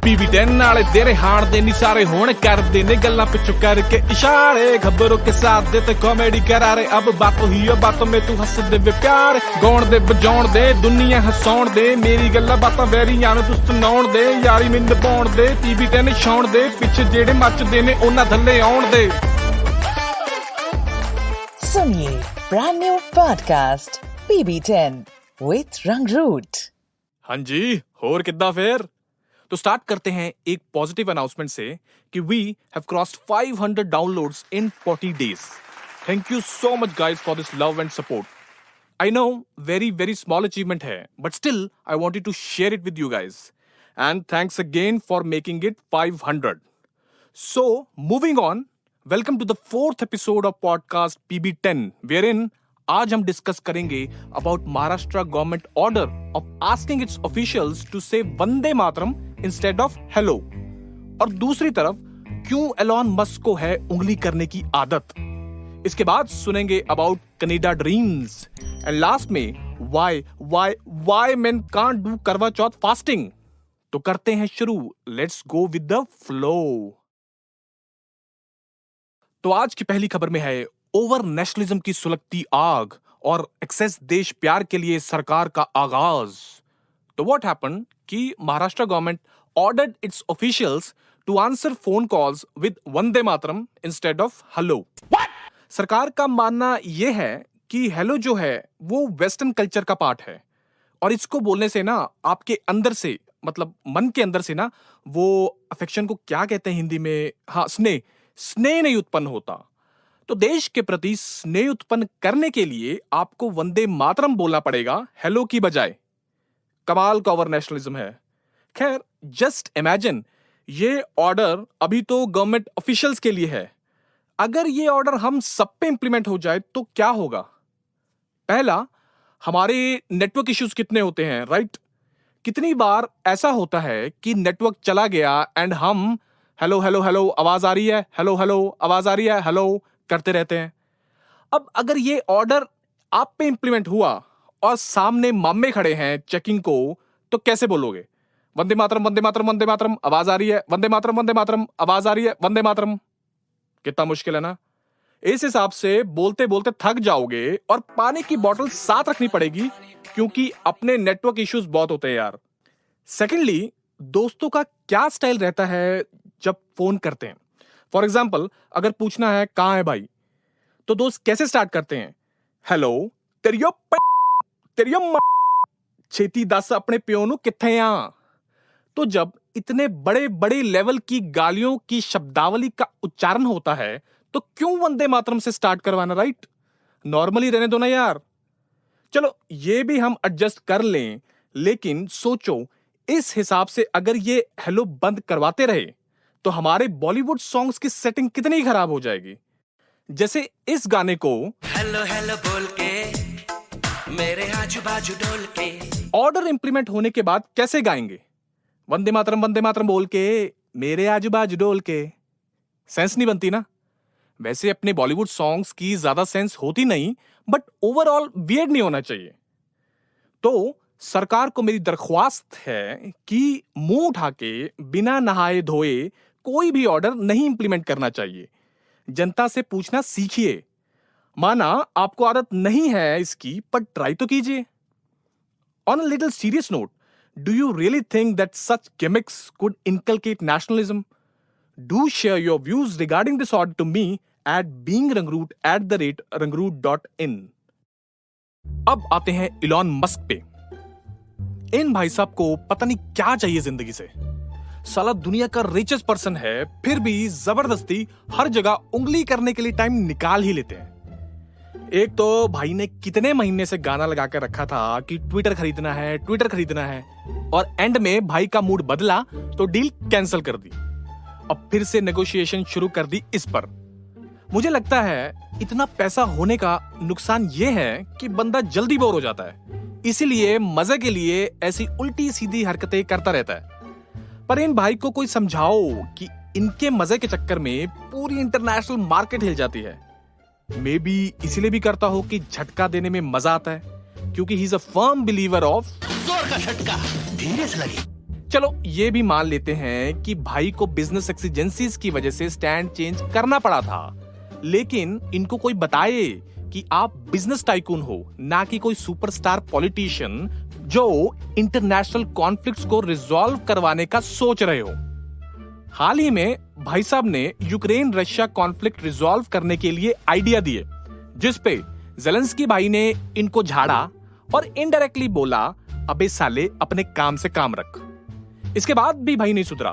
PB10 नाले तेरे हार दे नी सारे होने कर दे ने गल्ला पिछू करके इशारे खबरों के साथ देते कॉमेडी करारे अब बातों ही बातों में तू हंस दे वे प्यार गौण दे बजाउण दे दुनिया हसाउण दे मेरी गल्ला बातां वेरियां नूं तू सुनाउण दे यारी में निभाउण दे PB10 छाउण दे पिछे जेड़े मचदे ने उन्हां थल्ले आउण दे। सुनिए brand new podcast PB10 with Rangroot. हाँ जी, होर किद्दां फेर? तो स्टार्ट करते हैं एक पॉजिटिव अनाउंसमेंट से कि we have crossed 500 downloads in 40 days. Thank you so much guys for this love and support. I know very small achievement है, but still I wanted to share it with you guys and thanks again for making it 500। So moving on, welcome to the 4th episode of podcast PB10 wherein आज हम discuss करेंगे about Maharashtra government order of asking its officials to से वंदे Mataram instead of hello. और दूसरी तरफ क्यों Elon Musk को है उंगली करने की आदत। इसके बाद सुनेंगे about Canada dreams and last में व्हाई मेन कांट डू करवा चौथ फास्टिंग। तो करते हैं शुरू, let's go with the flow. तो आज की पहली खबर में है ओवर नेशनलिज्म की सुलगती आग और एक्सेस देश प्यार के लिए सरकार का आगाज। तो व्हाट हैपेंड कि Maharashtra government ordered its officials to answer phone calls with Vande Mataram instead of hello. सरकार का मानना यह है कि हेलो जो है वो वेस्टर्न कल्चर का पार्ट है और इसको बोलने से ना आपके अंदर से मतलब मन के अंदर से ना वो अफेक्शन को क्या कहते हैं हिंदी में, हाँ स्नेह नहीं उत्पन्न होता। तो देश के प्रति स्नेह उत्पन्न करने के लिए आपको वंदे मातरम बोलना पड़ेगा हेलो की बजाय। कमाल का ओवर नेशनलिज्म है। खैर जस्ट इमेजिन, ये ऑर्डर अभी तो गवर्नमेंट ऑफिशियल्स के लिए है, अगर ये ऑर्डर हम सब पे इंप्लीमेंट हो जाए तो क्या होगा। पहला, हमारे नेटवर्क इश्यूज कितने होते हैं, राइट? कितनी बार ऐसा होता है कि नेटवर्क चला गया एंड हम हेलो हेलो हेलो आवाज आ रही है, हेलो हेलो आवाज आ रही है, हेलो करते रहते हैं। अब अगर ये ऑर्डर आप पे इंप्लीमेंट हुआ और सामने मामे खड़े हैं चेकिंग को, तो कैसे बोलोगे वंदे मातरम वंदे मातरम वंदे मातरम आवाज आ रही है, वंदे मातरम आवाज आ रही है, वंदे मातरम। कितना मुश्किल है ना। इस हिसाब से बोलते बोलते थक जाओगे और पानी की बोतल साथ रखनी पड़ेगी क्योंकि अपने नेटवर्क इश्यूज बहुत होते हैं यार। सेकेंडली, दोस्तों का क्या स्टाइल रहता है जब फोन करते हैं। फॉर एग्जाम्पल, अगर पूछना है कहां है भाई, तो दोस्त कैसे स्टार्ट करते हैं, हेलो तेरियो छेती दस अपने प्यो नु किथे आ। तो जब इतने बड़े बड़े लेवल की गालियों की शब्दावली का उच्चारण होता है तो क्यों वंदे मातरम से स्टार्ट करवाना, राइट? नॉर्मली रहने दो ना यार। चलो ये भी हम एडजस्ट कर लें, लेकिन सोचो इस हिसाब से अगर ये हेलो बंद करवाते रहे तो हमारे बॉलीवुड सॉन्ग्स की सेटिंग कितनी खराब हो जाएगी। जैसे इस गाने को हेलो हेलो बोल के मेरे आजू बाजू डोल के ऑर्डर इंप्लीमेंट होने के बाद कैसे गाएंगे, वंदे मातरम बोल के मेरे आजू बाजू डोल के। सेंस नहीं बनती ना। वैसे अपने बॉलीवुड सॉन्ग्स की ज्यादा सेंस होती नहीं, बट ओवरऑल वियर्ड नहीं होना चाहिए। तो सरकार को मेरी दरख्वास्त है कि मुंह उठा के बिना नहाए धोए कोई भी ऑर्डर नहीं इंप्लीमेंट करना चाहिए। जनता से पूछना सीखिए। माना आपको आदत नहीं है इसकी, पर ट्राई तो कीजिए। On a little serious note, do you really think that such gimmicks could inculcate nationalism? Do share your views regarding this order to me at beingrangroot@rangroot.in। अब आते हैं इलॉन मस्क पे। इन भाई साहब को पता नहीं क्या चाहिए जिंदगी से। साला दुनिया का रिचेस्ट पर्सन है, फिर भी जबरदस्ती हर जगह उंगली करने के लिए टाइम निकाल ही लेते हैं। एक तो भाई ने कितने महीने से गाना लगा कर रखा था कि ट्विटर खरीदना है, और एंड में भाई का मूड बदला तो डील कैंसिल कर दी। अब फिर से नेगोशिएशन शुरू कर दी इस पर। मुझे लगता है इतना पैसा होने का नुकसान यह है कि बंदा जल्दी बोर हो जाता है, इसीलिए मजे के लिए ऐसी उल्टी सीधी हरकतें करता रहता है। पर इन भाई को कोई समझाओ कि इनके मजे के चक्कर में पूरी इंटरनेशनल मार्केट हिल जाती है। मे बी इसीलिए भी करता हो कि झटका देने में मजा आता है, क्योंकि he is a firm believer of जोर का झटका धीरे से लगे। चलो ये भी मान लेते हैं कि भाई को बिजनेस एक्सीजेंसीज की वजह से स्टैंड चेंज करना पड़ा था, लेकिन इनको कोई बताए कि आप बिजनेस टाइकून हो, ना कि कोई सुपरस्टार पॉलिटिशियन जो इंटरनेशनल कॉन्फ्लिक्ट्स को रिजॉल्व करवाने का सोच रहे हो। हाल ही में भाई साहब ने यूक्रेन रशिया कॉन्फ्लिक्ट रिजॉल्व करने के लिए आइडिया दिए, जिस पे ज़ेलेंस्की भाई ने इनको झाड़ा और इनडायरेक्टली बोला, अबे साले अपने काम से काम रख। इसके बाद भी भाई नहीं सुधरा,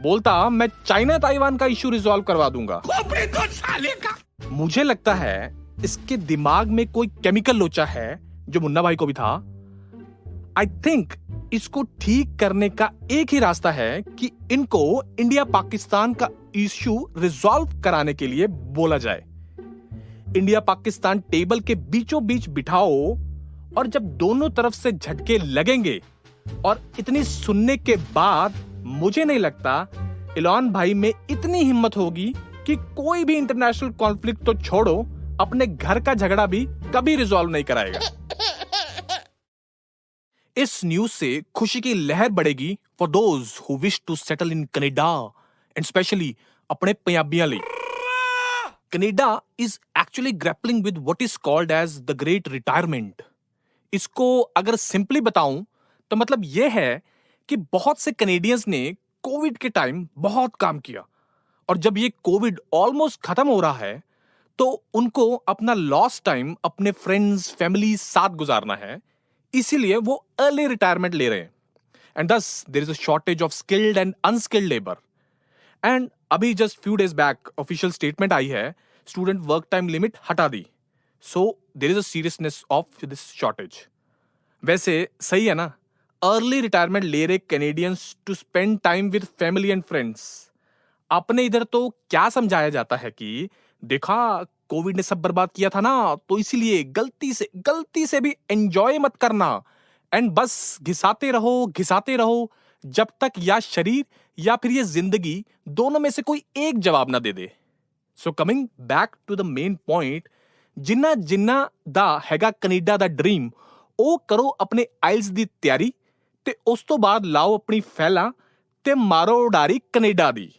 बोलता मैं चाइना ताइवान का इशू रिजॉल्व करवा दूंगा। तो साले का मुझे लगता है इसके दिमाग में कोई केमिकल लोचा है, जो मुन्ना भाई को भी था। आई थिंक इसको ठीक करने का एक ही रास्ता है कि इनको इंडिया पाकिस्तान का इश्यू रिजॉल्व कराने के लिए बोला जाए। इंडिया पाकिस्तान टेबल के बीचों बीच बिठाओ, और जब दोनों तरफ से झटके लगेंगे और इतनी सुनने के बाद मुझे नहीं लगता इलॉन भाई में इतनी हिम्मत होगी कि कोई भी इंटरनेशनल कॉन्फ्लिक्ट तो छोड़ो, अपने घर का झगड़ा भी कभी रिजॉल्व नहीं कराएगा। इस न्यूज से खुशी की लहर बढ़ेगी for those who wish to settle in Canada and specially अपने पंजाबियां ਲਈ। Canada is actually grappling with what is called as the great retirement. इसको अगर सिंपली बताऊं तो मतलब यह है कि बहुत से कनेडियंस ने कोविड के टाइम बहुत काम किया, और जब ये कोविड ऑलमोस्ट खत्म हो रहा है तो उनको अपना लॉस्ट टाइम अपने फ्रेंड्स फैमिली साथ गुजारना है, इसीलिए वो अर्ली रिटायरमेंट ले रहे हैं। And thus there is a shortage of skilled and unskilled labour. And अभी just few days back official statement आई है, स्टूडेंट वर्क टाइम लिमिट हटा दी। So there is a seriousness of this shortage. वैसे सही है ना, अर्ली रिटायरमेंट ले रहे Canadians to spend time with family and friends. अपने इधर तो क्या समझाया जाता है कि देखा कोविड ने सब बर्बाद किया था ना, तो इसीलिए गलती से भी एंजॉय मत करना, एंड बस घिसाते रहो जब तक या शरीर या फिर ये जिंदगी दोनों में से कोई एक जवाब ना दे दे। So coming back to the main point, जिन्ना दा हैगा कनेडा दा ड्रीम, ਉਹ करो अपने आइल्स ਦੀ ਤਿਆਰੀ ਤੇ ਉਸ ਤੋਂ ਬਾਅਦ ਲਾਓ ਆਪਣੀ ਫੈਲਾ ਤੇ ਮਾਰੋ ਉਡਾਰੀ ਕੈਨੇਡਾ ਦੀ।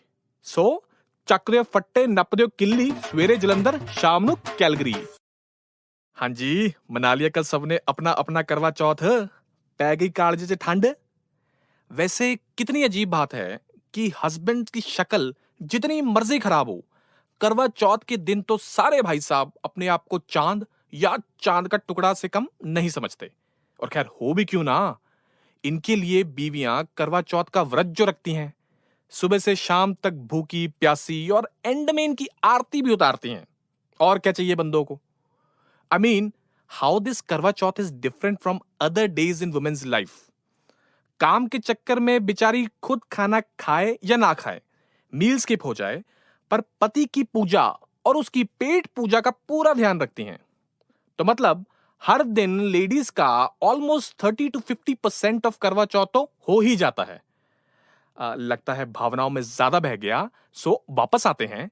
ਸੋ ਚੱਕ ਦਿਓ ਫੱਟੇ, ਨੱਪ ਦਿਓ ਕਿੱਲੀ, ਸਵੇਰੇ ਜਲੰਧਰ ਸ਼ਾਮ ਨੂੰ ਕੈਲਗਰੀ। ਹਾਂਜੀ ਮਨਾ ਲਿਆ कल सबने अपना अपना करवा चौथ, पै गई कालजे से ठंड। वैसे कितनी अजीब बात है कि हस्बैंड की शक्ल जितनी मर्जी खराब हो, करवा चौथ के दिन तो सारे भाई साहब अपने आप को चांद या चांद का टुकड़ा से कम नहीं समझते। और खैर हो भी क्यों ना, इनके लिए बीवियां करवा चौथ का व्रत जो रखती हैं, सुबह से शाम तक भूखी प्यासी, और एंड में इनकी आरती भी उतारती हैं। और क्या चाहिए बंदों को। I mean how this Karva Chauth is different from other days in women's life. काम के चक्कर में बेचारी खुद खाना खाए या ना खाए, मील स्किप हो जाए, पर पति की पूजा और उसकी पेट पूजा का पूरा ध्यान रखती हैं। तो मतलब हर दिन लेडीज का ऑलमोस्ट 30 to 50% ऑफ करवा चौथ तो हो ही जाता है। लगता है भावनाओं में ज्यादा बह गया, सो वापस आते हैं।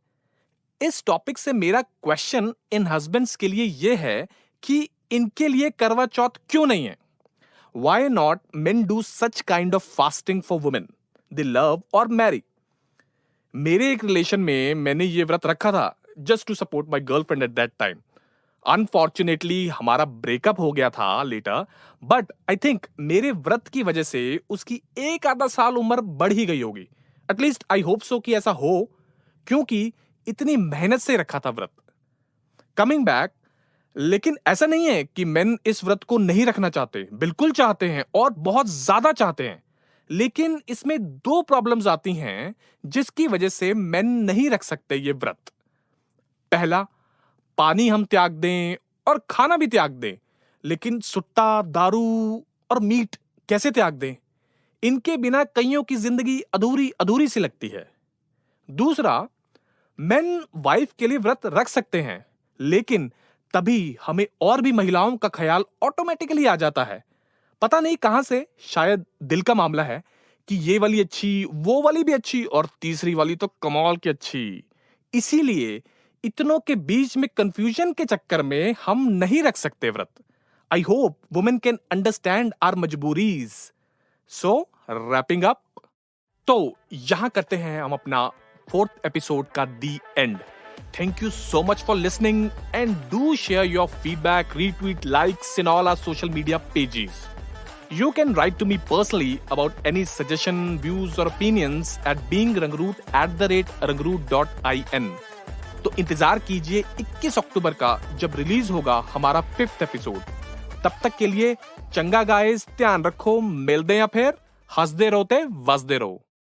इस टॉपिक से मेरा क्वेश्चन इन हस्बैंड्स के लिए यह है कि इनके लिए करवा चौथ क्यों नहीं है। Why not men do such kind of fasting for women they love और मैरी। मेरे एक रिलेशन में मैंने ये व्रत रखा था just to support my girlfriend at that time. Unfortunately हमारा ब्रेकअप हो गया था लेटर, बट आई थिंक मेरे व्रत की वजह से उसकी एक आधा साल उम्र बढ़ ही गई होगी। एटलीस्ट आई होप सो कि ऐसा हो, क्योंकि इतनी मेहनत से रखा था व्रत। कमिंग बैक, लेकिन ऐसा नहीं है कि मेन इस व्रत को नहीं रखना चाहते, बिल्कुल चाहते हैं और बहुत ज्यादा चाहते हैं। लेकिन इसमें दो प्रॉब्लम्स आती हैं जिसकी वजह से मेन नहीं रख सकते ये व्रत। पहला, पानी हम त्याग दें और खाना भी त्याग दें, लेकिन सुट्टा, दारू और मीट कैसे त्याग दें? इनके बिना कईयों की जिंदगी अधूरी अधूरी सी लगती है। दूसरा, मेन वाइफ के लिए व्रत रख सकते हैं, लेकिन तभी हमें और भी महिलाओं का ख्याल ऑटोमेटिकली आ जाता है। पता नहीं कहां से, शायद दिल का मामला है कि ये वाली अच्छी, वो वाली भी अच्छी, और तीसरी वाली तो कमाल की अच्छी। इसीलिए इतनों के बीच में कंफ्यूजन के चक्कर में हम नहीं रख सकते व्रत। I hope women can understand our मजबूरीज। सो रैपिंग अप, तो यहां करते हैं हम अपना 4th एपिसोड का the end. Thank you so much for listening and do share your feedback, retweet, likes in all our social media pages. You can write to me personally about any suggestion, views or opinions at beingrangroot@rangroot.in. तो इंतजार कीजिए 21 अक्टूबर का जब release होगा हमारा 5th episode. तब तक के लिए चंगा गाइस, ध्यान रखो, मिलते हैं फिर. हंसदे रोते वसदे रहो.